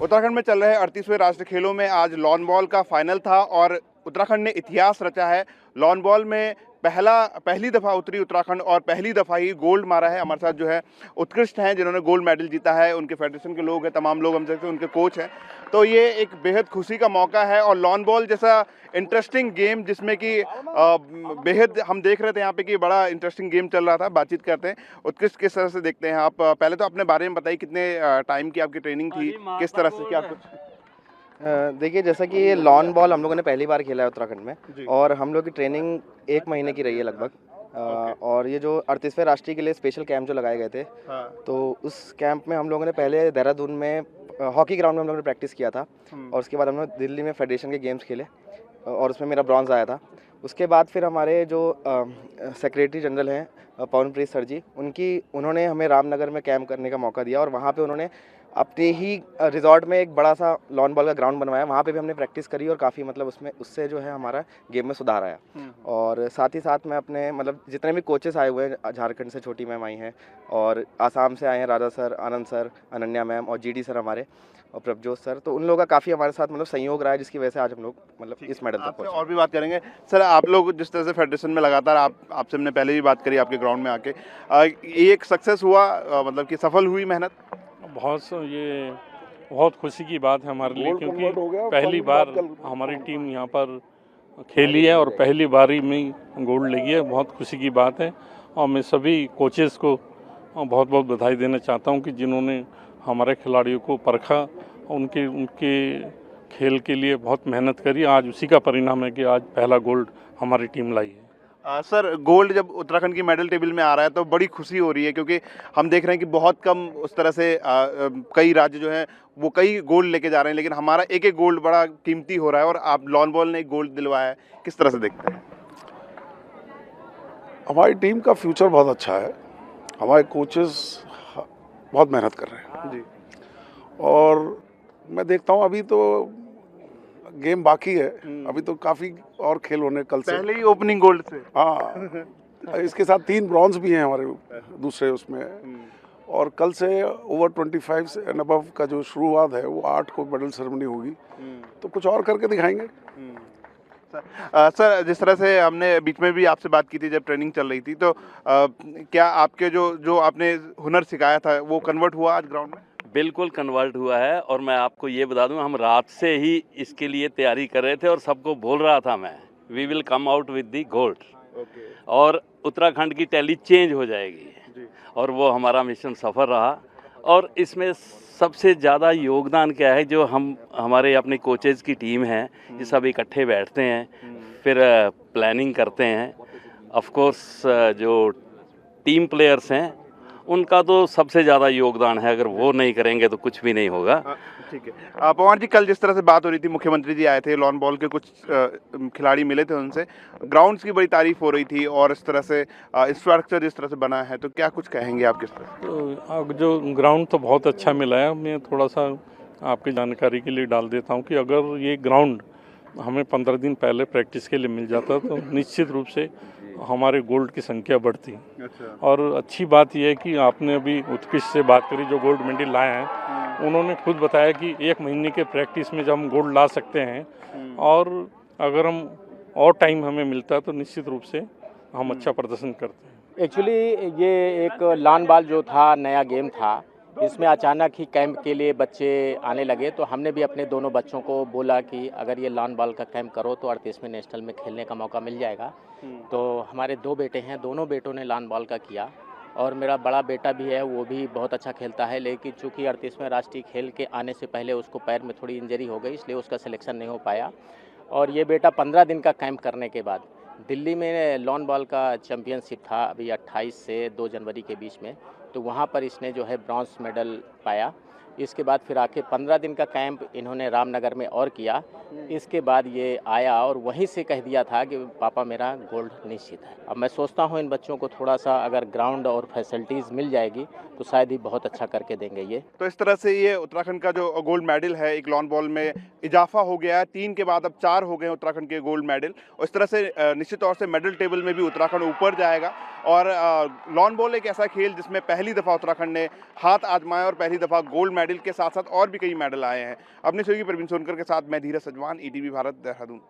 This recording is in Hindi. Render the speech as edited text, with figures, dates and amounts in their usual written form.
उत्तराखंड में चल रहे 38वें राष्ट्रीय खेलों में आज लॉन बॉल का फाइनल था और उत्तराखंड ने इतिहास रचा है। लॉन बॉल में पहली दफ़ा उतरी उत्तराखंड और पहली दफ़ा ही गोल्ड मारा है। हमारे साथ जो है उत्कृष्ट हैं जिन्होंने गोल्ड मेडल जीता है, उनके फेडरेशन के लोग हैं, तमाम लोग हमसे उनके कोच हैं। तो ये एक बेहद खुशी का मौका है और लॉन बॉल जैसा इंटरेस्टिंग गेम जिसमें कि बेहद हम देख रहे थे यहाँ पे कि बड़ा इंटरेस्टिंग गेम चल रहा था। बातचीत करते हैं, उत्कृष्ट किस तरह से देखते हैं आप? पहले तो अपने बारे में बताइए, कितने टाइम की आपकी ट्रेनिंग थी, किस तरह से क्या कुछ? देखिए, जैसा कि ये लॉन बॉल हम लोगों ने पहली बार खेला है उत्तराखंड में और हम लोग की ट्रेनिंग 1 महीने की रही है लगभग। और ये जो 38वें राष्ट्रीय के लिए स्पेशल कैंप जो लगाए गए थे, तो उस कैंप में हम लोगों ने पहले देहरादून में हॉकी ग्राउंड में हम लोगों ने प्रैक्टिस किया था और उसके बाद हम लोग दिल्ली में फेडरेशन के गेम्स खेले और उसमें मेरा ब्रॉन्ज आया था। उसके बाद फिर हमारे जो सेक्रेटरी जनरल हैं पवनप्रीत सर जी, उन्होंने हमें रामनगर में कैंप करने का मौका दिया और वहाँ पे उन्होंने अपने ही रिजॉर्ट में एक बड़ा सा लॉन बॉल का ग्राउंड बनवाया। वहाँ पे भी हमने प्रैक्टिस करी और काफ़ी उससे जो है हमारा गेम में सुधार आया। और साथ ही साथ मैं अपने जितने भी कोचेस आए हुए हैं, झारखंड से छोटी मैम आई हैं और आसाम से आए हैं राजा सर, आनंद सर, अनन्या मैम और जीडी सर हमारे और प्रभजोत सर, तो उन लोगों का काफ़ी हमारे साथ सहयोग रहा है, जिसकी वजह से आज हम लोग इस मेडल तक पहुंचे। और भी बात करेंगे सर, आप लोग जिस तरह से फेडरेशन में लगातार आपसे हमने पहले भी बात करी आपके ग्राउंड में आके, ये एक सक्सेस हुआ, कि सफल हुई मेहनत? ये बहुत खुशी की बात है हमारे लिए, क्योंकि पहली बार हमारी टीम यहाँ पर खेली है और पहली बारी में ही गोल्ड लगी है। बहुत खुशी की बात है और मैं सभी कोचेस को बहुत बहुत बधाई देना चाहता हूँ कि जिन्होंने हमारे खिलाड़ियों को परखा, उनके खेल के लिए बहुत मेहनत करी। आज उसी का परिणाम है कि आज पहला गोल्ड हमारी टीम लाई है। सर, गोल्ड जब उत्तराखंड की मेडल टेबल में आ रहा है तो बड़ी खुशी हो रही है, क्योंकि हम देख रहे हैं कि बहुत कम उस तरह से कई राज्य जो हैं वो कई गोल्ड लेके जा रहे हैं, लेकिन हमारा एक एक गोल्ड बड़ा कीमती हो रहा है और आप लॉन बॉल ने एक गोल्ड दिलवाया है। किस तरह से देखते हैं? हमारी टीम का फ्यूचर बहुत अच्छा है। हमारे कोचेस बहुत मेहनत कर रहे हैं जी। और मैं देखता हूँ अभी तो गेम बाकी है, अभी तो काफ़ी और खेल होने कल से। पहले ही ओपनिंग गोल्ड से। हाँ, इसके साथ 3 ब्रॉन्ज भी हैं हमारे दूसरे उसमें, और कल से ओवर 25 से एंड अबव का जो शुरुआत है वो 8 को मेडल सेरेमनी होगी, तो कुछ और करके दिखाएंगे। सर, जिस तरह से हमने बीच में भी आपसे बात की थी जब ट्रेनिंग चल रही थी, तो क्या आपके जो आपने हुनर सिखाया था वो कन्वर्ट हुआ आज ग्राउंड में? बिल्कुल कन्वर्ट हुआ है और मैं आपको ये बता दूं, हम रात से ही इसके लिए तैयारी कर रहे थे और सबको बोल रहा था मैं, we will come out with the gold. और उत्तराखंड की टैली चेंज हो जाएगी और वो हमारा मिशन सफल रहा। और इसमें सबसे ज़्यादा योगदान क्या है, जो हमारे अपने कोचेज़ की टीम है, ये सब इकट्ठे बैठते हैं, फिर प्लानिंग करते हैं। ऑफ कोर्स जो टीम प्लेयर्स हैं उनका तो सबसे ज़्यादा योगदान है, अगर वो नहीं करेंगे तो कुछ भी नहीं होगा। ठीक है। पवन जी, कल जिस तरह से बात हो रही थी, मुख्यमंत्री जी आए थे, लॉन बॉल के कुछ खिलाड़ी मिले थे, उनसे ग्राउंड्स की बड़ी तारीफ हो रही थी और इस तरह से इंफ्रास्ट्रक्चर जिस तरह से बना है, तो क्या कुछ कहेंगे आप किस तरह? तो जो ग्राउंड तो बहुत अच्छा मिला है। मैं थोड़ा सा आपकी जानकारी के लिए डाल देता हूँ कि अगर ये ग्राउंड हमें 15 दिन पहले प्रैक्टिस के लिए मिल जाता तो निश्चित रूप से हमारे गोल्ड की संख्या बढ़ती। और अच्छी बात यह है कि आपने अभी उत्कृष्ट से बात करी, जो गोल्ड मेडल लाए हैं, उन्होंने खुद बताया कि 1 महीने के प्रैक्टिस में जब हम गोल्ड ला सकते हैं और अगर हम और टाइम हमें मिलता है तो निश्चित रूप से हम अच्छा प्रदर्शन करते हैं। एक्चुअली ये एक लॉन बॉल जो था, नया गेम था, इसमें अचानक ही कैंप के लिए बच्चे आने लगे, तो हमने भी अपने दोनों बच्चों को बोला कि अगर ये लॉन बॉल का कैंप करो तो 38वें नेशनल में खेलने का मौका मिल जाएगा। तो हमारे 2 बेटे हैं, दोनों बेटों ने लॉन बॉल का किया और मेरा बड़ा बेटा भी है, वो भी बहुत अच्छा खेलता है, लेकिन चूंकि 38वें राष्ट्रीय खेल के आने से पहले उसको पैर में थोड़ी इंजरी हो गई, इसलिए उसका सिलेक्शन नहीं हो पाया। और ये बेटा 15 दिन का कैंप करने के बाद दिल्ली में लॉन बॉल का चैम्पियनशिप था अभी 28 से 2 जनवरी के बीच में, तो वहाँ पर इसने जो है ब्रॉन्ज मेडल पाया। इसके बाद फिर आके 15 दिन का कैंप इन्होंने रामनगर में और किया। इसके बाद ये आया और वहीं से कह दिया था कि पापा मेरा गोल्ड निश्चित है। अब मैं सोचता हूँ इन बच्चों को थोड़ा सा अगर ग्राउंड और फैसिलिटीज़ मिल जाएगी तो शायद ही बहुत अच्छा करके देंगे ये। तो इस तरह से ये उत्तराखंड का जो गोल्ड मेडल है, एक लॉन बॉल में इजाफा हो गया है। 3 के बाद अब 4 हो गए उत्तराखंड के गोल्ड मेडल, और इस तरह से निश्चित तौर से मेडल टेबल में भी उत्तराखंड ऊपर जाएगा। और लॉन बॉल एक ऐसा खेल जिसमें पहली दफ़ा उत्तराखंड ने हाथ आजमाया और पहली दफ़ा गोल्ड मेडल मेडल के साथ साथ और भी कई मेडल आए हैं। अपने सहयोगी प्रवीण सोनकर के साथ मैं धीरज सजवान, ईटीवी भारत, देहरादून।